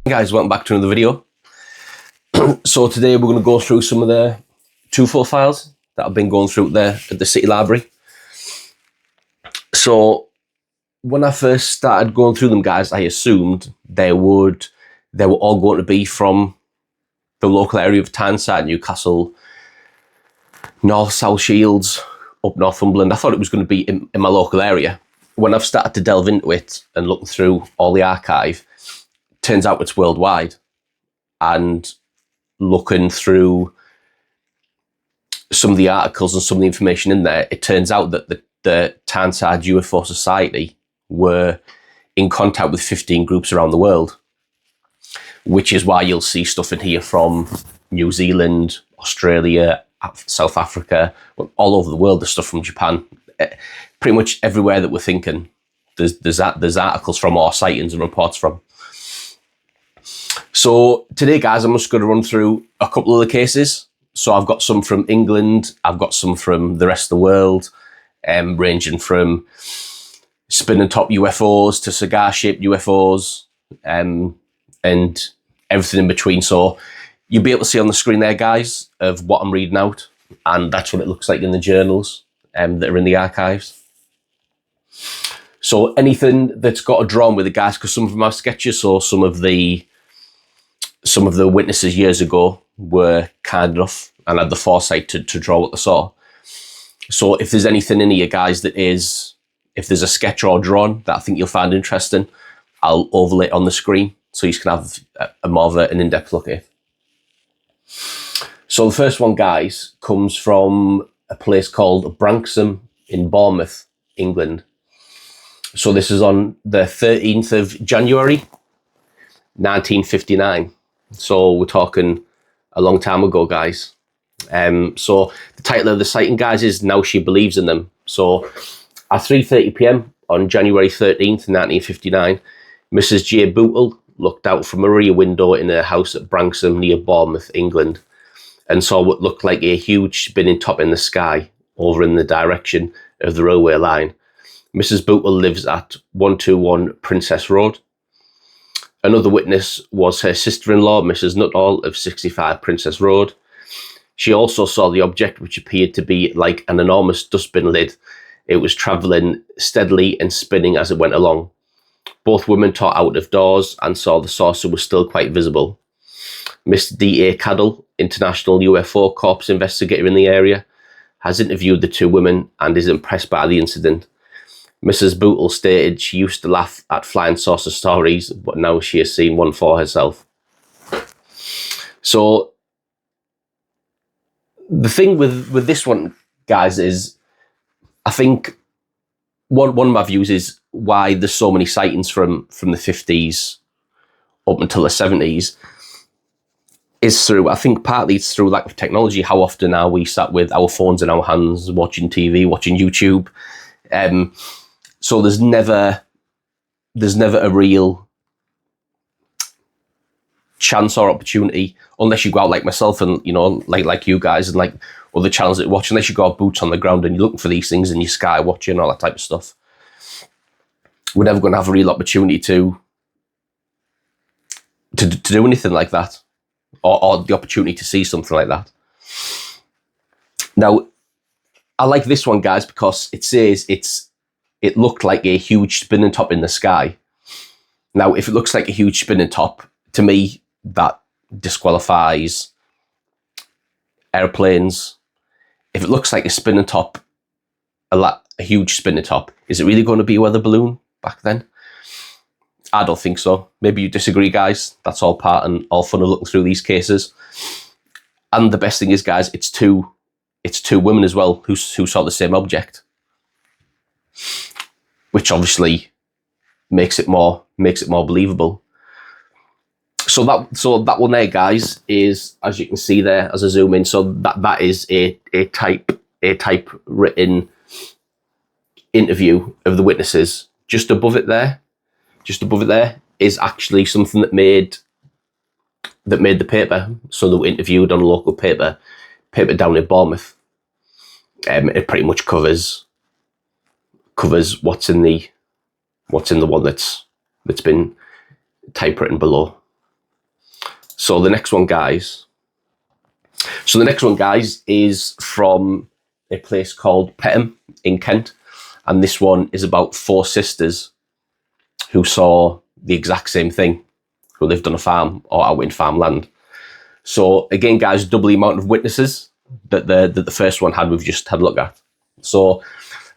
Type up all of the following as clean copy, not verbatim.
Guys, welcome back to another video. So today we're going to go through some of the TUFO files that I've been going through there at the City Library. So when I first started going through them, guys, I assumed they were all going to be from the local area of Tyneside, Newcastle, North South Shields, up Northumberland. I thought it was going to be in my local area. When I've started to delve into it and looking through all the archive, turns out it's worldwide. And looking through some of the articles and some of the information in there, it turns out that the Tyneside UFO Society were in contact with 15 groups around the world, which is why you'll see stuff in here from New Zealand, Australia, South Africa, all over the world. There's stuff from Japan, pretty much everywhere that we're thinking. There's articles from, or sightings and reports from. So today, guys, I'm just going to run through a couple of the cases. So I've got some from England, I've got some from the rest of the world, ranging from spinning top UFOs to cigar-shaped UFOs, and everything in between. So you'll be able to see on the screen there, guys, of what I'm reading out, and that's what it looks like in the journals that are in the archives. So anything that's got a drawing with it, guys, because some of them are sketches, so some of the witnesses years ago were kind enough and had the foresight to draw what they saw. So if there's anything in here, guys, if there's a sketch or drawn that I think you'll find interesting, I'll overlay it on the screen so you can have a more of an in-depth look at it. So the first one, guys, comes from a place called Branksome in Bournemouth, England. So this is on the 13th of January, 1959. So we're talking a long time ago, guys. So the title of the sighting, guys, is Now She Believes in Them. So at 3:30 p.m. on January 13th, 1959, Mrs. J. Bootle looked out from a rear window in her house at Branksome near Bournemouth, England, and saw what looked like a huge spinning top in the sky over in the direction of the railway line. Mrs. Bootle lives at 121 Princess Road. Another witness was her sister-in-law, Mrs. Nuttall, of 65 Princess Road. She also saw the object, which appeared to be like an enormous dustbin lid. It was travelling steadily and spinning as it went along. Both women taught out of doors and saw the saucer was still quite visible. Mr. D.A. Caddell, International UFO Corps investigator in the area, has interviewed the two women and is impressed by the incident. Mrs. Bootle stated she used to laugh at flying saucer stories, but now she has seen one for herself. So the thing with this one, guys, is I think one of my views is why there's so many sightings from the 50s up until the 70s is through, I think partly it's through lack of technology. How often are we sat with our phones in our hands, watching TV, watching YouTube? So there's never a real chance or opportunity unless you go out like myself and, you know, like you guys and like other channels that you watch, unless you got boots on the ground and you're looking for these things and you're sky watching, all that type of stuff. We're never going to have a real opportunity to do anything like that, or the opportunity to see something like that. Now, I like this one, guys, because it says it looked like a huge spinning top in the sky. Now, if it looks like a huge spinning top, to me, that disqualifies airplanes. If it looks like a spinning top, a huge spinning top, is it really going to be a weather balloon back then? I don't think so. Maybe you disagree, guys. That's all part and all fun of looking through these cases. And the best thing is, guys, it's two women as well who saw the same object, which obviously makes it more believable. So that one there, guys, is, as you can see there as I zoom in, so that is a typewritten interview of the witnesses. Just above it there is actually something that made the paper. So they were interviewed on a local paper down in Bournemouth. It pretty much covers what's in the one that's been typewritten below. So the next one, guys. Is from a place called Peckham in Kent. And this one is about 4 sisters who saw the exact same thing, who lived on a farm or out in farmland. So again, guys, double the amount of witnesses that the first one had, we've just had a look at. So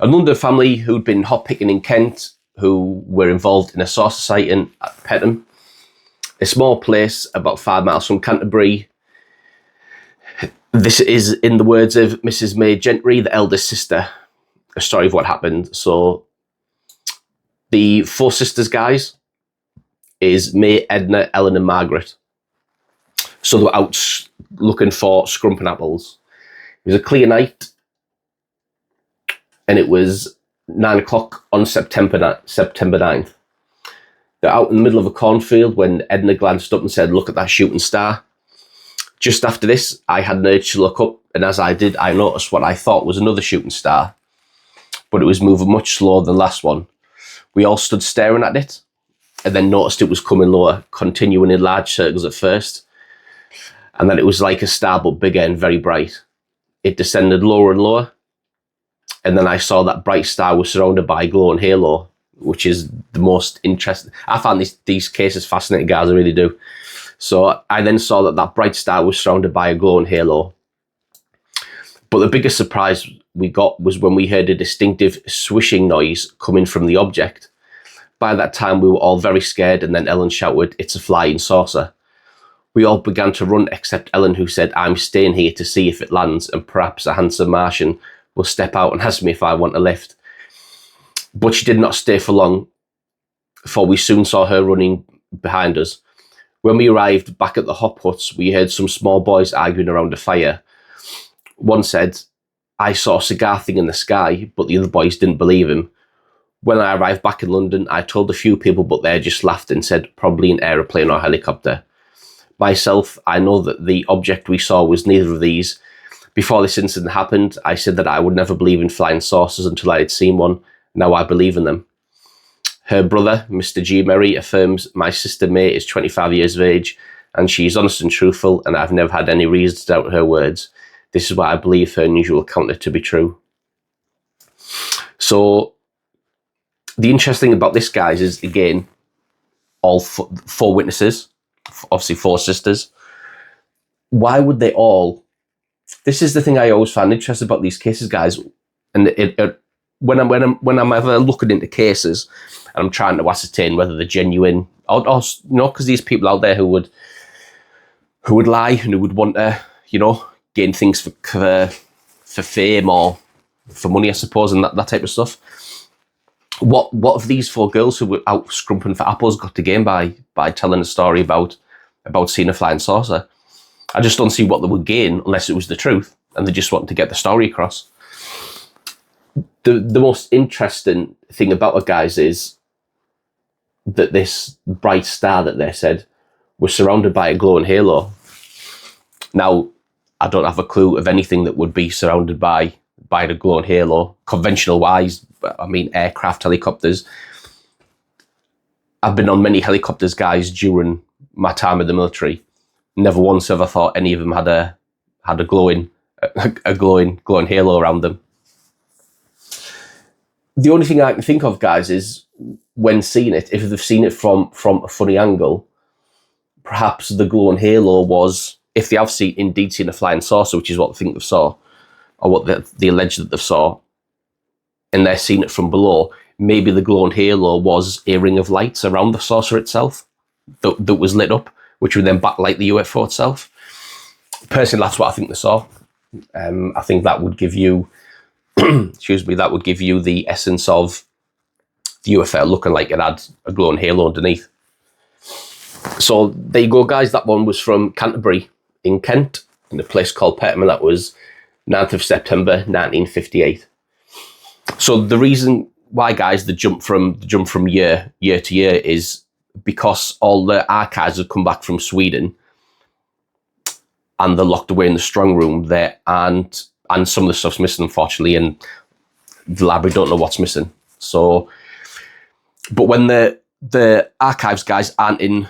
a London family who'd been hot picking in Kent, who were involved in a saucer sighting at Peckham, a small place about 5 miles from Canterbury. This is, in the words of Mrs. May Gentry, the eldest sister, a story of what happened. So the 4 sisters, guys, is May, Edna, Ellen and Margaret. So they were out looking for scrumping apples. It was a clear night, and it was 9 o'clock on September 9th. They're out in the middle of a cornfield when Edna glanced up and said, "Look at that shooting star." Just after this, I had an urge to look up, and as I did, I noticed what I thought was another shooting star, but it was moving much slower than the last one. We all stood staring at it, and then noticed it was coming lower, continuing in large circles at first, and then it was like a star, but bigger and very bright. It descended lower and lower, and then I saw that bright star was surrounded by a glowing halo, which is the most interesting. I found these cases fascinating, guys, I really do. So I then saw that bright star was surrounded by a glowing halo. But the biggest surprise we got was when we heard a distinctive swishing noise coming from the object. By that time, we were all very scared, and then Ellen shouted, "It's a flying saucer." We all began to run except Ellen, who said, "I'm staying here to see if it lands, and perhaps a handsome Martian will step out and ask me if I want a lift." But she did not stay for long, for we soon saw her running behind us. When we arrived back at the hop huts, we heard some small boys arguing around a fire. One said, "I saw a cigar thing in the sky," but the other boys didn't believe him. When I arrived back in London, I told a few people, but they just laughed and said probably an aeroplane or helicopter. Myself, I know that the object we saw was neither of these. Before this incident happened, I said that I would never believe in flying saucers until I had seen one. Now I believe in them. Her brother, Mr. G. Merry, affirms my sister May is 25 years of age, and she is honest and truthful, and I've never had any reason to doubt her words. This is why I believe her unusual account to be true. So the interesting thing about this, guys, is, again, all 4 witnesses, obviously 4 sisters. Why would they all... This is the thing I always find interesting about these cases, guys, and when I'm ever looking into cases and I'm trying to ascertain whether they're genuine, or because these people out there who would lie and who would want to, gain things for fame or for money, I suppose, and that type of stuff. What have these 4 girls who were out scrumping for apples got to gain by telling a story about seeing a flying saucer? I just don't see what they would gain unless it was the truth and they just wanted to get the story across. The most interesting thing about it, guys, is that this bright star that they said was surrounded by a glowing halo. Now, I don't have a clue of anything that would be surrounded by the glowing halo, conventional wise. I mean, aircraft, helicopters. I've been on many helicopters, guys, during my time in the military. Never once have I thought any of them had a glowing halo around them. The only thing I can think of, guys, is when seeing it, if they've seen it from a funny angle, perhaps the glowing halo was, if they have indeed seen a flying saucer, which is what they think they saw, or what they allege that they saw, and they're seeing it from below, maybe the glowing halo was a ring of lights around the saucer itself that was lit up, which would then backlight the UFO itself. Personally, that's what I think they saw. I think that would give you, that would give you the essence of the UFO looking like it had a glowing halo underneath. So there you go, guys. That one was from Canterbury in Kent, in a place called Peckham, and that was 9th of September 1958. So the reason why, guys, the jump from year to year is because all the archives have come back from Sweden and they're locked away in the strong room there, and some of the stuff's missing, unfortunately, and the library don't know what's missing. So, but when the archives guys aren't in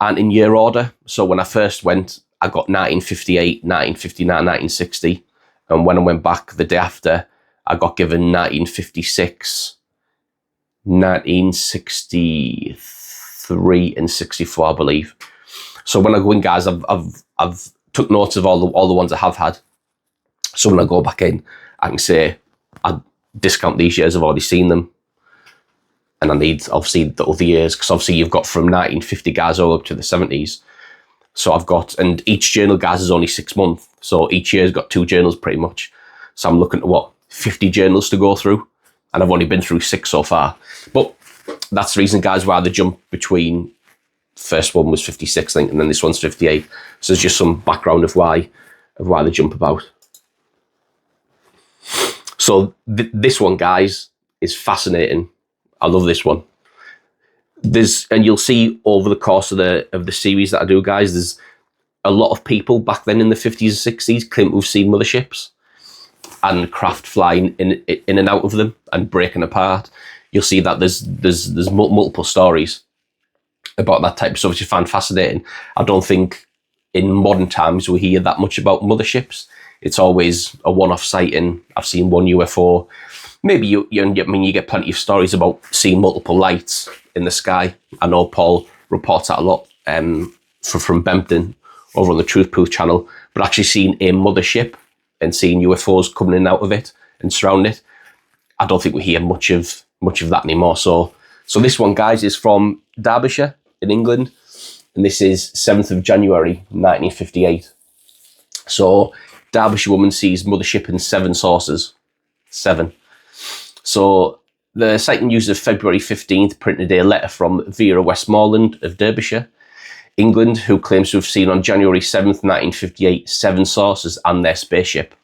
aren't in year order. So when I first went, I got 1958, 1959, 1960. And when I went back the day after, I got given 1956, 1963 and 64, I believe. So when I go in, guys, I've took notes of all the ones I have had. So when I go back in, I can say I discount these years. I've already seen them, and I need obviously the other years, because obviously you've got from 1950 guys all up to the 70s. So I've got, and each journal, guys, is only 6 months. So each year's got 2 journals pretty much. So I'm looking at 50 journals to go through, and I've only been through 6 so far. But that's the reason, guys, why the jump between first one was 56, I think, and then this one's 58. So there's just some background of why the jump about. So this one, guys, is fascinating. I love this one. And you'll see over the course of the series that I do, guys, there's a lot of people back then in the 50s and 60s claim to have seen motherships and craft flying in and out of them and breaking apart. You'll see that there's multiple stories about that type of stuff, which I find fascinating. I don't think in modern times we hear that much about motherships. It's always a one-off sighting. I've seen one UFO. Maybe you get plenty of stories about seeing multiple lights in the sky. I know Paul reports that a lot from Bempton over on the Truth Proof channel, but actually seeing a mothership and seeing UFOs coming in and out of it and surrounding it, I don't think we hear much of that anymore. So this one, guys, is from Derbyshire in England, and this is 7th of January 1958. So Derbyshire woman sees mothership in 7 sources. 7. So the sighting uses February 15th printed a letter from Vera Westmoreland of Derbyshire, England, who claims to have seen on January 7th, 1958, 7 saucers and their spaceship.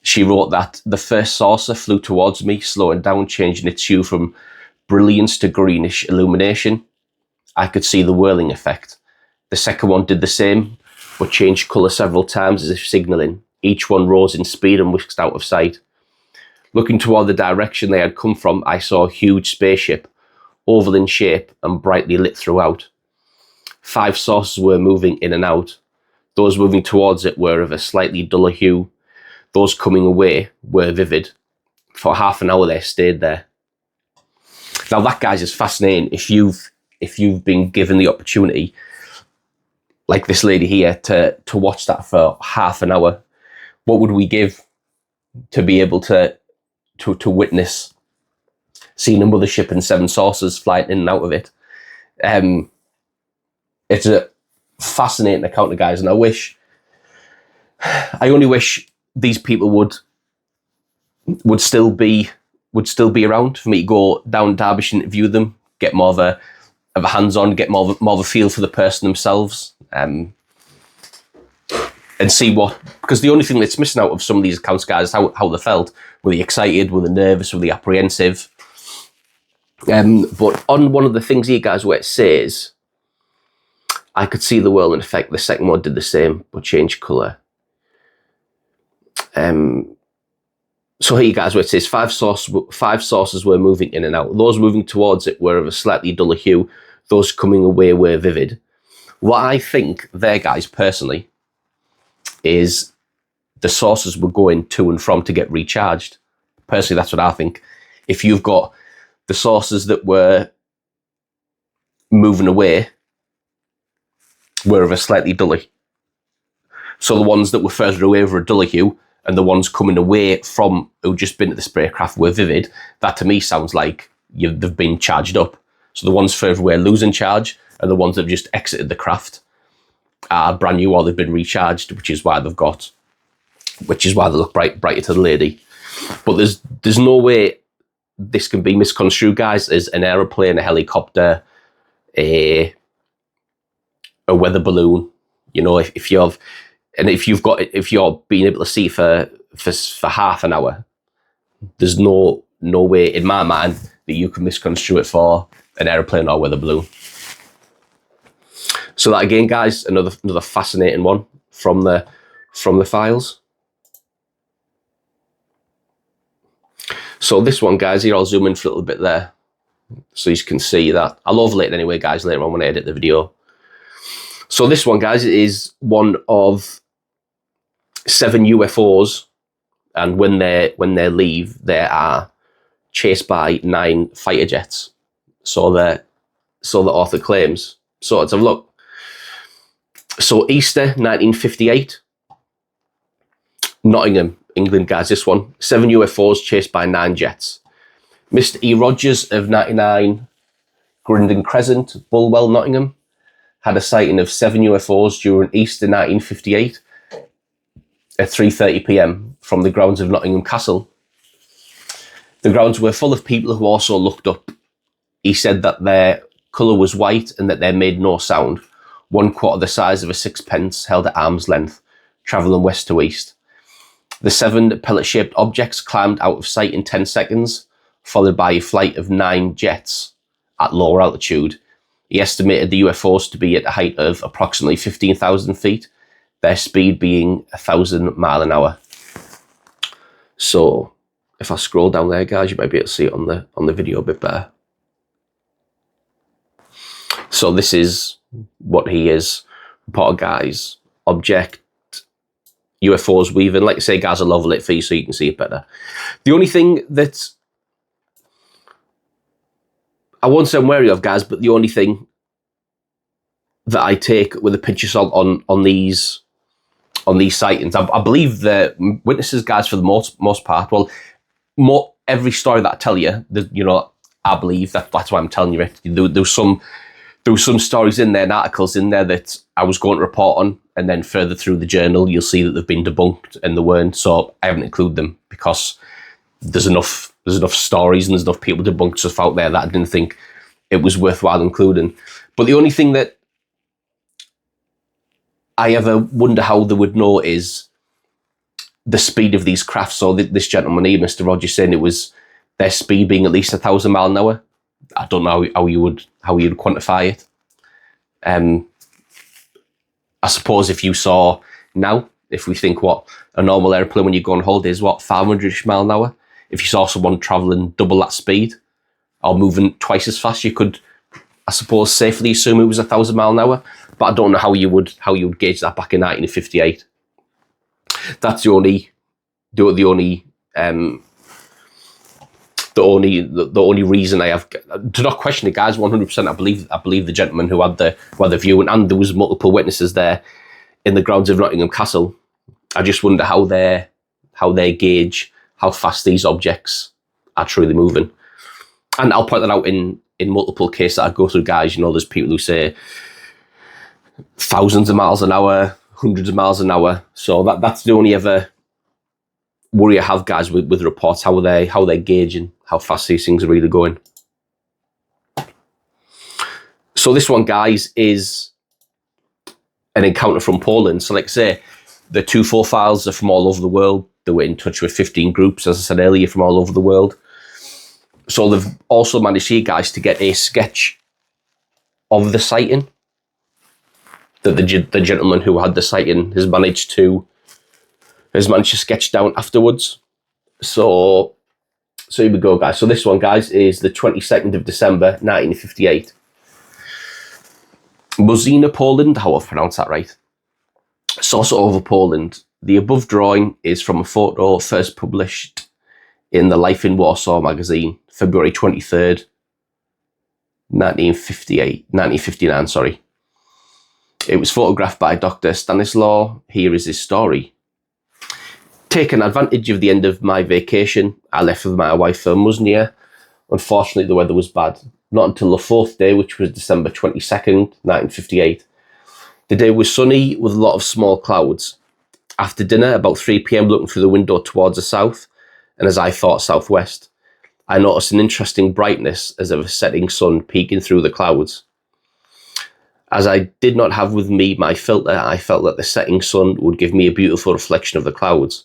She wrote that the first saucer flew towards me, slowing down, changing its hue from brilliance to greenish illumination. I could see the whirling effect. The second one did the same, but changed colour several times as if signalling. Each one rose in speed and whisked out of sight. Looking toward the direction they had come from, I saw a huge spaceship, oval in shape and brightly lit throughout. 5 saucers were moving in and out. Those moving towards it were of a slightly duller hue. Those coming away were vivid. For half an hour they stayed there. Now that, guys, is fascinating. If you've been given the opportunity, like this lady here, to watch that for half an hour, what would we give to be able to witness seeing a mothership and 7 saucers flying in and out of it? It's a fascinating account, guys, and I only wish these people would still be around for me to go down Derbyshire and view them, get more of a hands-on, get more of a feel for the person themselves, and see because the only thing that's missing out of some of these accounts, guys, is how they felt. Were they excited? Were they nervous? Were they apprehensive? But on one of the things here, guys, where it says, I could see the whirling effect. The second one did the same, but changed colour. So here, guys, where it says 5 saucers were moving in and out. Those moving towards it were of a slightly duller hue. Those coming away were vivid. What I think there, guys, personally, is the saucers were going to and from to get recharged. Personally, that's what I think. If you've got the saucers that were moving away were of a slightly duller. So the ones that were further away were a duller hue, and the ones coming away from who'd just been at the spacecraft were vivid. That to me sounds like they've been charged up. So the ones further away are losing charge, and the ones that have just exited the craft are brand new or they've been recharged, which is why they look brighter to the lady. But there's no way this can be misconstrued, guys, as an aeroplane, a helicopter, a weather balloon. You know, if you're being able to see for half an hour, there's no way in my mind that you can misconstrue it for an aeroplane or weather balloon. So that again, guys, another fascinating one from the files. So this one, guys, here I'll zoom in for a little bit there, so you can see that. I'll overlay it anyway, guys, later on when I edit the video. So this one, guys, is one of 7 UFOs, and when they leave, they are chased by 9 fighter jets. So the author claims. So let's have a look. So Easter 1958, Nottingham, England, guys. This one, 7 UFOs chased by 9 jets. Mr. E. Rogers of 99 Grindon Crescent, Bulwell, Nottingham, had a sighting of 7 UFOs during Easter 1958 at 3:30 p.m. from the grounds of Nottingham Castle. The grounds were full of people who also looked up. He said that their colour was white and that they made no sound, 1/4 the size of a sixpence held at arm's length, travelling west to east. The 7 pellet-shaped objects climbed out of sight in 10 seconds, followed by a flight of 9 jets at lower altitude. He estimated the UFOs to be at a height of approximately 15,000 feet, their speed being 1,000 miles an hour. So if I scroll down there, guys, you might be able to see it on the video a bit better. So this is what he is. Reporter, guys, object, UFOs weaving. Like I say, guys, I'll level it for you so you can see it better. The only thing that I won't say I'm wary of, guys, but the only thing that I take with a pinch of salt on these sightings, I believe the witnesses, guys, for the most part, well, every story that I tell you, I believe that's why I'm telling you it. There was some stories in there and articles in there that I was going to report on, and then further through the journal, you'll see that they've been debunked and they weren't. So I haven't included them because there's enough stories and there's enough people debunk stuff out there that I didn't think it was worthwhile including. But the only thing that I ever wonder how they would know is the speed of these crafts. So this gentleman here, Mr. Rogers, saying it was their speed being at least 1,000 miles an hour. I don't know how you would quantify it. I suppose if you saw now, if we think what a normal airplane when you go on holiday is, 500-ish miles an hour. If you saw someone travelling double that speed or moving twice as fast, you could, I suppose, safely assume it was 1,000 miles an hour. But I don't know how you would gauge that back in 1958. That's the only reason I have to not question it, guys. 100%, I believe the gentleman who had the view, and there was multiple witnesses there in the grounds of Nottingham Castle. I just wonder how they gauge how fast these objects are truly moving. And I'll point that out in multiple cases that I go through, guys. There's people who say thousands of miles an hour, hundreds of miles an hour. So that's the only ever worry I have, guys, with reports, how they're gauging how fast these things are really going. So this one, guys, is an encounter from Poland. So like I say, the TUFO Files are from all over the world. They were in touch with 15 groups, as I said earlier, from all over the world. So they've also managed here, guys, to get a sketch of the sighting that the gentleman who had the sighting has managed to sketch down afterwards. So here we go, guys. So this one, guys, is the 22nd of December, 1958. Muzina, Poland. How I've pronounced that right. Source over Poland. The above drawing is from a photo first published in the Life in Warsaw magazine, February 23rd, 1959, sorry. It was photographed by Dr. Stanislaw. Here is his story. Taking advantage of the end of my vacation, I left with my wife for Muznia. Unfortunately, the weather was bad. Not until the 4th day, which was December 22nd, 1958. The day was sunny with a lot of small clouds. After dinner, about 3 p.m, looking through the window towards the south, and as I thought southwest, I noticed an interesting brightness as of a setting sun peeking through the clouds. As I did not have with me my filter, I felt that the setting sun would give me a beautiful reflection of the clouds.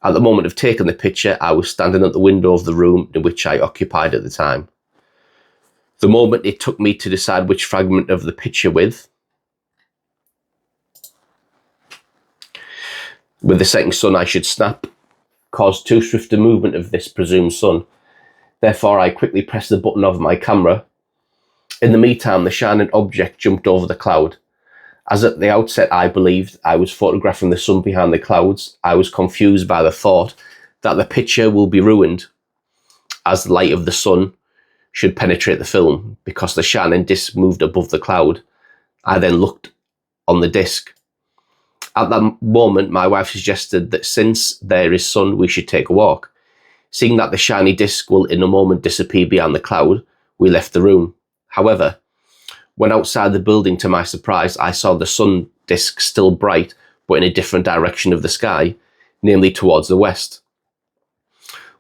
At the moment of taking the picture, I was standing at the window of the room in which I occupied at the time. The moment it took me to decide which fragment of the picture with the setting sun I should snap, caused too swift a movement of this presumed sun. Therefore, I quickly pressed the button of my camera. In the meantime, the shining object jumped over the cloud. As at the outset I believed I was photographing the sun behind the clouds, I was confused by the thought that the picture will be ruined as the light of the sun should penetrate the film because the shining disc moved above the cloud. I then looked on the disc. At that moment, my wife suggested that since there is sun, we should take a walk. Seeing that the shiny disc will in a moment disappear behind the cloud, we left the room. However, when outside the building, to my surprise, I saw the sun disc still bright, but in a different direction of the sky, namely towards the west,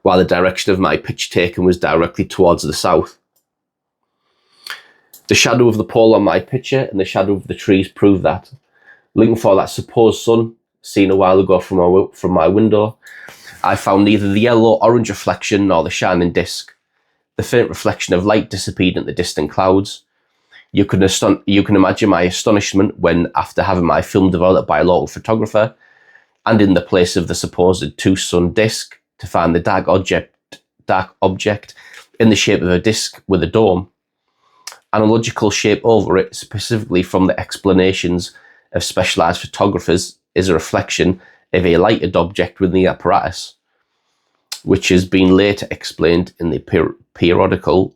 while the direction of my picture taken was directly towards the south. The shadow of the pole on my picture and the shadow of the trees prove that. Looking for that supposed sun, seen a while ago from my window, I found neither the yellow-orange reflection nor the shining disc. The faint reflection of light disappeared in the distant clouds. You can imagine my astonishment when, after having my film developed by a local photographer, and in the place of the supposed two-sun disc, to find the dark object in the shape of a disc with a dome. Analogical shape over it, specifically from the explanations of specialised photographers, is a reflection of a lighted object within the apparatus, which has been later explained in the periodical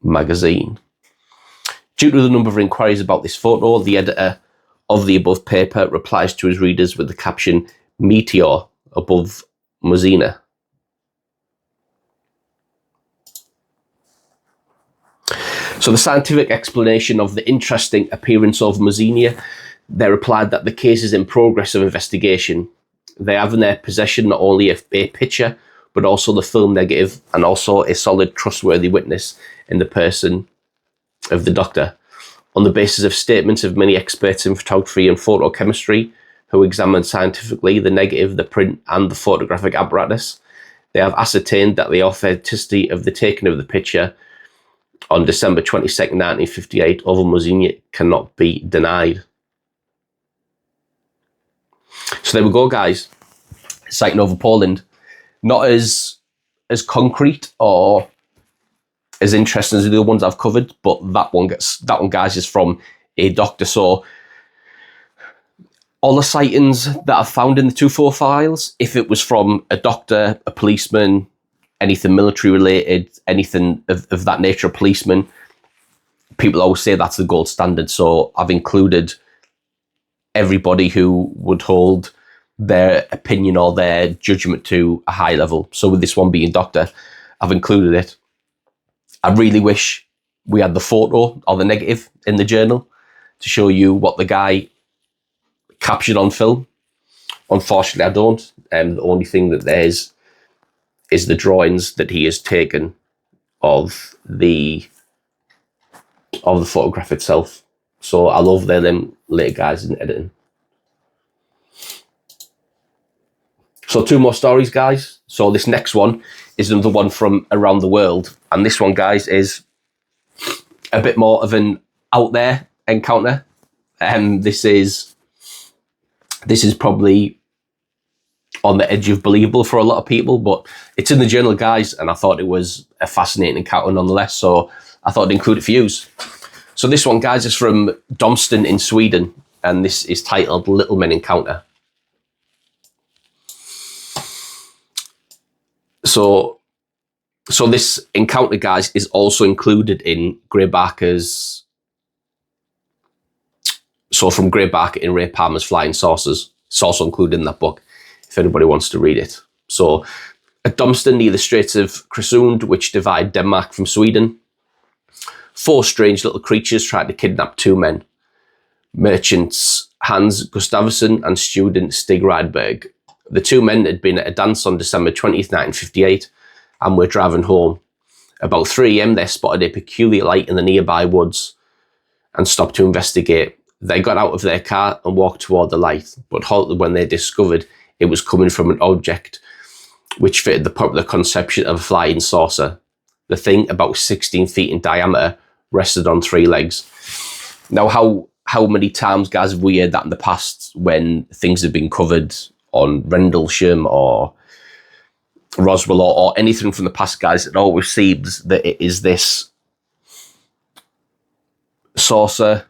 magazine. Due to the number of inquiries about this photo, the editor of the above paper replies to his readers with the caption "Meteor" above Mozina. So the scientific explanation of the interesting appearance of Mozina, they replied that the case is in progress of investigation. They have in their possession not only a picture, but also the film negative and also a solid, trustworthy witness in the person of the doctor. On the basis of statements of many experts in photography and photochemistry who examined scientifically the negative, the print and the photographic apparatus, they have ascertained that the authenticity of the taking of the picture on December 22nd, 1958 over Mozina cannot be denied. So there we go, guys. Sighting over Poland. Not as concrete or as interesting as the other ones I've covered, but that one, guys, is from a doctor. So all the sightings that I've found in the TUFO files, if it was from a doctor, a policeman, anything military related, anything of that nature, a policeman, people always say that's the gold standard. So I've included everybody who would hold their opinion or their judgment to a high level. So with this one being doctor, I've included it. I really wish we had the photo or the negative in the journal to show you what the guy captured on film. Unfortunately, I don't. The only thing that there's is the drawings that he has taken of the photograph itself. So I'll overlay them later, guys, in editing. So 2 more stories, guys. So this next one is another one from around the world. And this one, guys, is a bit more of an out there encounter. This is probably on the edge of believable for a lot of people, but it's in the journal, guys, and I thought it was a fascinating encounter nonetheless, so I thought I'd include it for you. So this one, guys, is from Domston in Sweden, and this is titled Little Men Encounter. So this encounter, guys, is also included in Gray Barker's, so from Gray Barker in Ray Palmer's Flying Saucers. It's also included in that book, if anybody wants to read it. So at Domston, near the Straits of Cresund, which divide Denmark from Sweden, 4 strange little creatures tried to kidnap 2 men, merchants Hans Gustafsson and student Stig Rydberg. The 2 men had been at a dance on December 20th, 1958, and were driving home. About 3 AM, they spotted a peculiar light in the nearby woods and stopped to investigate. They got out of their car and walked toward the light, but halted when they discovered it was coming from an object which fitted the popular conception of a flying saucer. The thing, about 16 feet in diameter, rested on 3 legs. Now, how many times, guys, have we heard that in the past when things have been covered on Rendlesham or Roswell or anything from the past, guys? It always seems that it is this saucer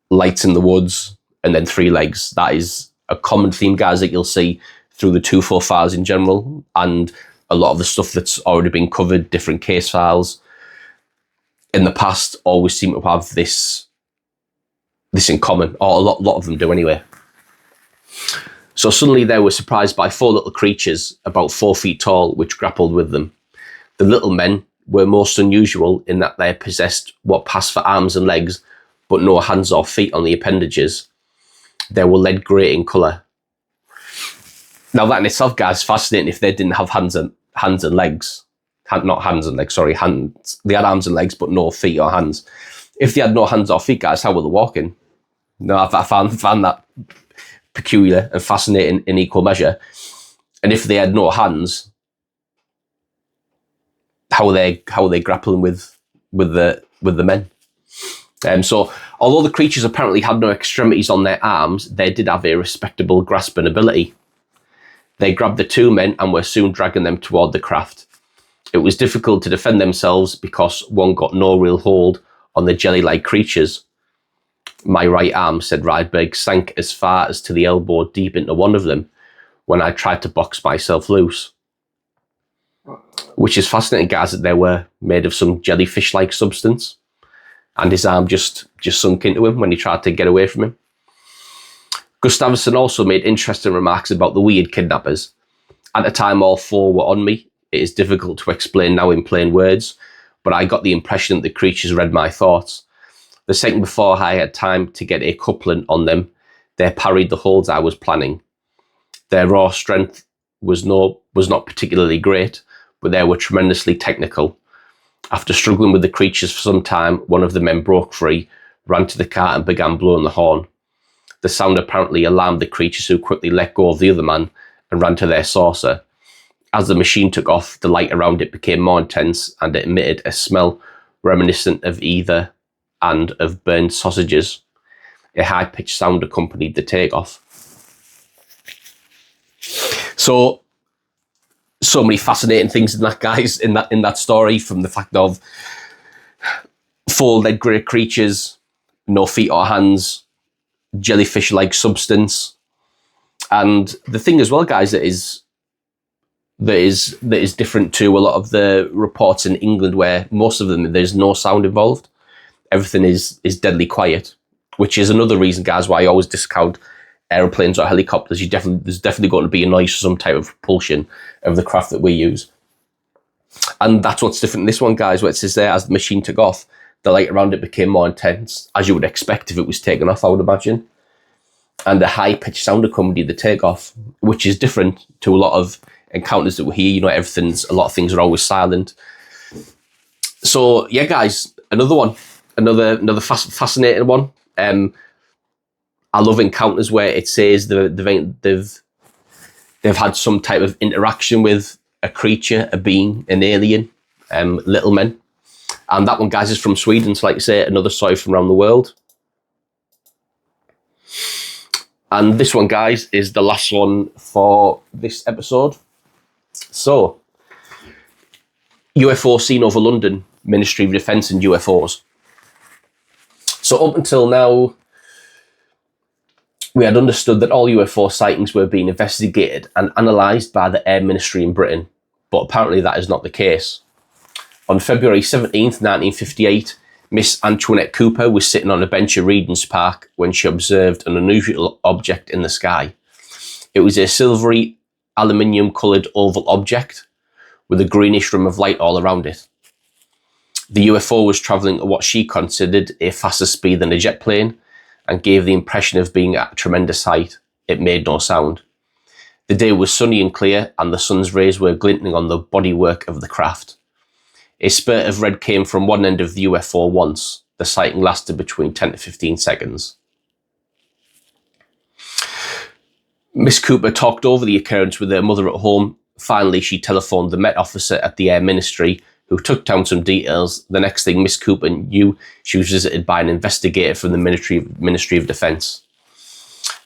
lights in the woods, and then 3 legs. That is a common theme, guys, that you'll see through the TUFO files in general, and a lot of the stuff that's already been covered, different case files in the past, always seem to have this in common, or a lot of them do anyway. So suddenly they were surprised by 4 little creatures about 4 feet tall, which grappled with them. The little men were most unusual in that they possessed what passed for arms and legs, but no hands or feet on the appendages. They were lead grey in colour. Now that in itself, guys, is fascinating. If they didn't have hands and legs, not hands and legs, sorry, hands. They had arms and legs, but no feet or hands. If they had no hands or feet, guys, how were they walking? No, I found that peculiar and fascinating in equal measure. And if they had no hands, how are they grappling with the men? So although the creatures apparently had no extremities on their arms, they did have a respectable grasping ability. They grabbed the 2 men and were soon dragging them toward the craft. It was difficult to defend themselves because one got no real hold on the jelly-like creatures. My right arm, said Rydberg, sank as far as to the elbow deep into one of them when I tried to box myself loose. Which is fascinating, guys, that they were made of some jellyfish-like substance. And his arm just sunk into him when he tried to get away from him. Gustafsson also made interesting remarks about the weird kidnappers. At the time all 4 were on me. It is difficult to explain now in plain words, but I got the impression that the creatures read my thoughts. The second before I had time to get a coupling on them, they parried the holds I was planning. Their raw strength was not particularly great, but they were tremendously technical. After struggling with the creatures for some time, one of the men broke free, ran to the car and began blowing the horn. The sound apparently alarmed the creatures, who quickly let go of the other man and ran to their saucer. As the machine took off, the light around it became more intense and it emitted a smell reminiscent of either and of burned sausages. A high-pitched sound accompanied the takeoff. So many fascinating things in that, guys, in that story, from the fact of 4 lead grey creatures, no feet or hands, jellyfish-like substance. And the thing as well, guys, that is different to a lot of the reports in England, where most of them there's no sound involved. Everything is deadly quiet, which is another reason, guys, why I always discount aeroplanes or helicopters. There's definitely going to be a noise, some type of propulsion of the craft that we use. And that's what's different in this one, guys, where it says there, as the machine took off, the light around it became more intense, as you would expect if it was taken off, I would imagine. And a high-pitched sound accompanied the takeoff, which is different to a lot of encounters that we hear. You know, a lot of things are always silent. So yeah, guys, another one, another fascinating one. I love encounters where it says they've had some type of interaction with a creature, a being, an alien, little men. And that one, guys, is from Sweden. So like I say, another story from around the world. And this one, guys, is the last one for this episode. So, UFO seen over London, Ministry of Defence and UFOs. So up until now, we had understood that all UFO sightings were being investigated and analysed by the Air Ministry in Britain, but apparently that is not the case. On February 17th, 1958, Miss Antoinette Cooper was sitting on a bench at Regent's Park when she observed an unusual object in the sky. It was a silvery, aluminium-coloured oval object with a greenish rim of light all around it. The UFO was travelling at what she considered a faster speed than a jet plane and gave the impression of being at a tremendous height. It made no sound. The day was sunny and clear, and the sun's rays were glinting on the bodywork of the craft. A spurt of red came from one end of the UFO once. The sighting lasted between 10 to 15 seconds. Miss Cooper talked over the occurrence with her mother at home. Finally, she telephoned the Met officer at the Air Ministry, who took down some details. The next thing Miss Cooper knew, she was visited by an investigator from the Ministry of Defence.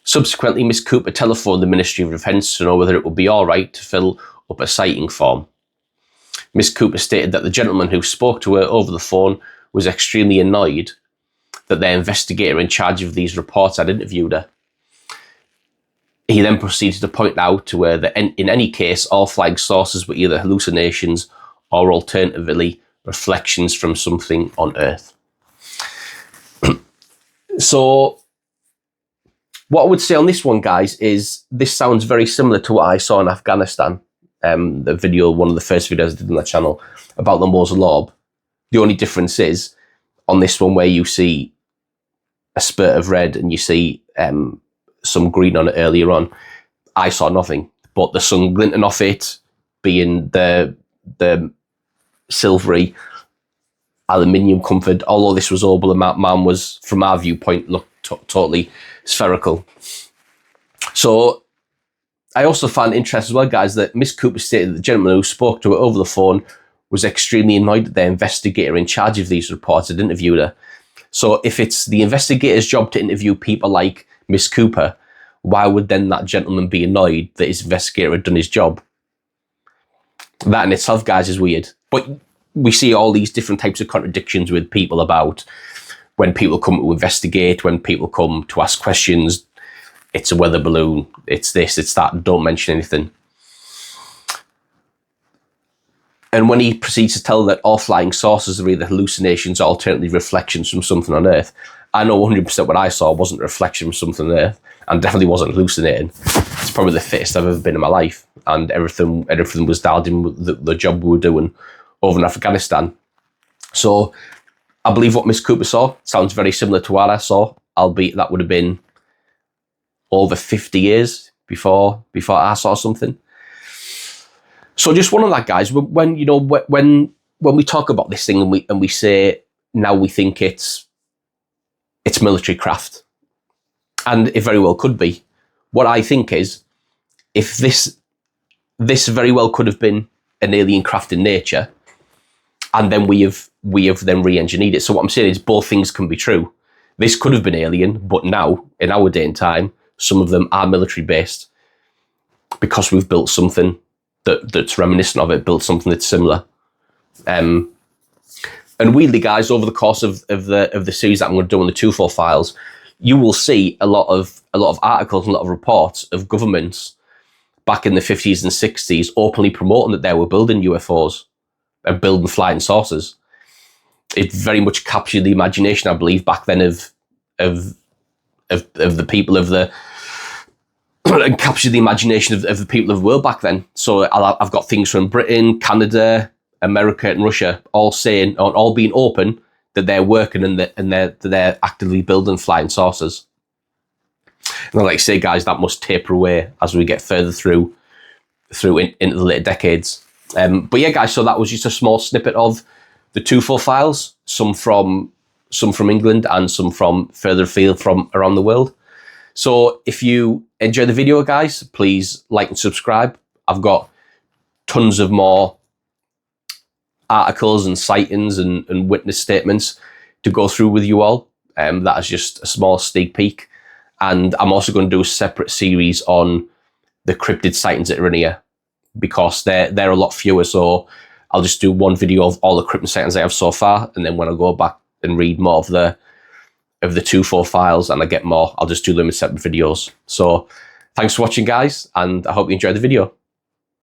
Subsequently, Miss Cooper telephoned the Ministry of Defence to know whether it would be all right to fill up a sighting form. Miss Cooper stated that the gentleman who spoke to her over the phone was extremely annoyed that the investigator in charge of these reports had interviewed her. He then proceeded to point out to her that in any case, all flying saucers were either hallucinations or alternatively reflections from something on Earth. So what I would say on this one, guys, is this sounds very similar to what I saw in Afghanistan. The video, one of the first videos I did on the channel about the Mosul orb. The only difference is on this one where you see a spurt of red and you see some green on it earlier on, I saw nothing, but the sun glinting off it, being the silvery aluminium covered, although this was oval, and man was, from our viewpoint, looked totally spherical. So I also found interest as well, guys, that Miss Cooper stated that the gentleman who spoke to her over the phone was extremely annoyed that the investigator in charge of these reports had interviewed her. So if it's the investigator's job to interview people like Miss Cooper, why would then that gentleman be annoyed that his investigator had done his job? That in itself, guys, is weird. But we see all these different types of contradictions with people about when people come to investigate, when people come to ask questions, it's a weather balloon, it's this, it's that, don't mention anything. And when he proceeds to tell that all flying saucers are either hallucinations or alternatively reflections from something on Earth, I know 100% what I saw wasn't a reflection from something on Earth, and definitely wasn't hallucinating. It's probably the fittest I've ever been in my life, and everything was dialed in with the job we were doing over in Afghanistan. So I believe what Miss Cooper saw sounds very similar to what I saw, albeit that would have been over 50 years before I saw something. So just one of that, guys. When we talk about this thing and we say now we think it's military craft, and it very well could be. What I think is, if this very well could have been an alien craft in nature, and then we have then re-engineered it. So what I'm saying is both things can be true. This could have been alien, but now in our day and time, some of them are military based because we've built something that's reminiscent of it, built something that's similar. And weirdly, guys, over the course of the series that I'm going to do on the TUFO Files, you will see a lot of articles and a lot of reports of governments back in the 50s and 60s openly promoting that they were building UFOs and building flying saucers. It very much captured the imagination, I believe, back then of the people of the and captured the imagination of the people of the world back then. So I've got things from Britain, Canada, America, and Russia all being open that they're working and they're actively building flying saucers. And like I say, guys, that must taper away as we get further through into the later decades. But yeah, guys, so that was just a small snippet of the TUFO Files, some from England and some from further afield from around the world. So if you enjoy the video, guys, please like and subscribe. I've got tons of more articles and sightings and witness statements to go through with you all. That is just a small sneak peek. And I'm also going to do a separate series on the cryptid sightings that are in here, because they're a lot fewer. So I'll just do one video of all the cryptid sightings I have so far, and then when I go back and read more of the TUFO Files and I get more, I'll just do them in separate videos. So thanks for watching, guys, and I hope you enjoyed the video.